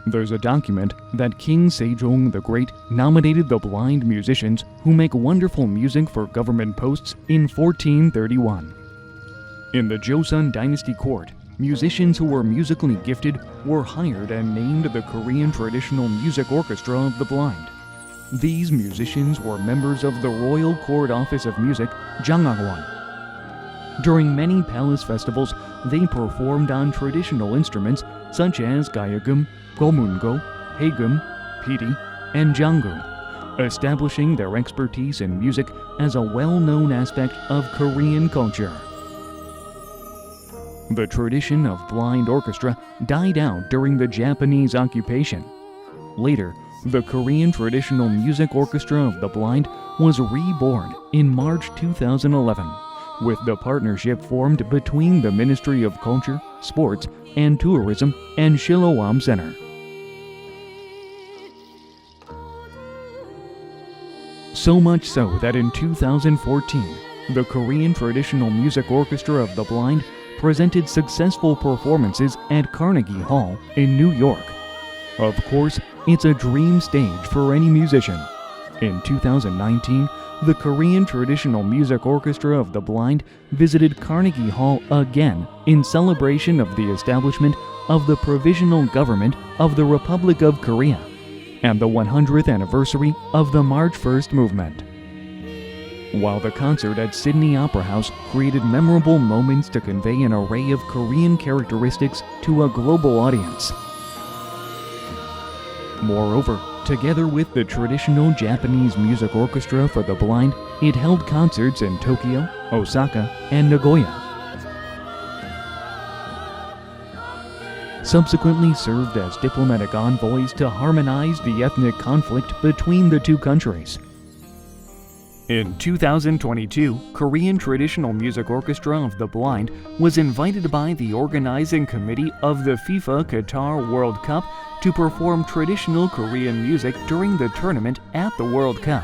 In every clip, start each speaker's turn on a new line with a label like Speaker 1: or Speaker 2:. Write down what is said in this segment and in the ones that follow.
Speaker 1: There's a document that King Sejong the Great nominated the blind musicians who make wonderful music for government posts in 1431. In the Joseon Dynasty court, musicians who were musically gifted were hired and named the Korean Traditional Music Orchestra of the Blind. These musicians were members of the Royal Court Office of Music, Gayageum. During many palace festivals, they performed on traditional instruments such as Gayageum, Geomungo, Gayageum, Piri, and Geomungo, establishing their expertise in music as a well-known aspect of Korean culture. The tradition of blind orchestra died out during the Japanese occupation. Later, the Korean Traditional Music Orchestra of the Blind was reborn in March 2011, with the partnership formed between the Ministry of Culture, Sports, and Tourism and Siloam Center. So much so that in 2014, the Korean Traditional Music Orchestra of the Blind presented successful performances at Carnegie Hall in New York. Of course, it's a dream stage for any musician. In 2019, the Korean Traditional Music Orchestra of the Blind visited Carnegie Hall again in celebration of the establishment of the Provisional Government of the Republic of Korea and the 100th anniversary of the March 1st movement. While the concert at Sydney Opera House created memorable moments to convey an array of Korean characteristics to a global audience. Moreover, together with the traditional Japanese music orchestra for the blind, it held concerts in Tokyo, Osaka, and Nagoya. Subsequently served as diplomatic envoys to harmonize the ethnic conflict between the two countries. In 2022, Korean Traditional Music Orchestra of the Blind was invited by the organizing committee of the FIFA Qatar World Cup to perform traditional Korean music during the tournament at the World Cup.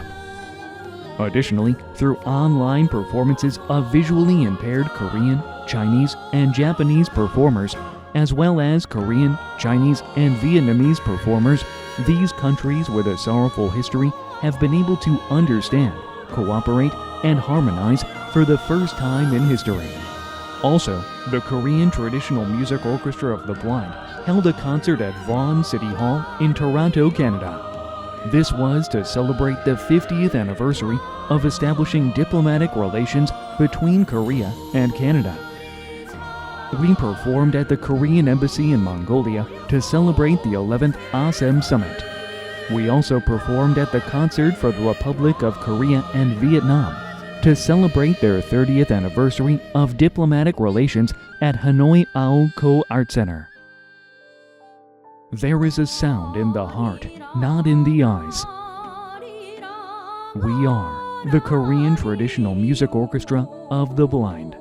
Speaker 1: Additionally, through online performances of visually impaired Korean, Chinese, and Japanese performers, as well as Korean, Chinese, and Vietnamese performers, these countries with a sorrowful history have been able to understand, cooperate, and harmonize for the first time in history. Also, the Korean Traditional Music Orchestra of the Blind held a concert at Vaughan City Hall in Toronto, Canada. This was to celebrate the 50th anniversary of establishing diplomatic relations between Korea and Canada. We performed at the Korean Embassy in Mongolia to celebrate the 11th ASEM Summit. We also performed at the Concert for the Republic of Korea and Vietnam to celebrate their 30th anniversary of diplomatic relations at Hanoi Ao Co Art Center. There is a sound in the heart, not in the eyes. We are the Korean Traditional Music Orchestra of the Blind.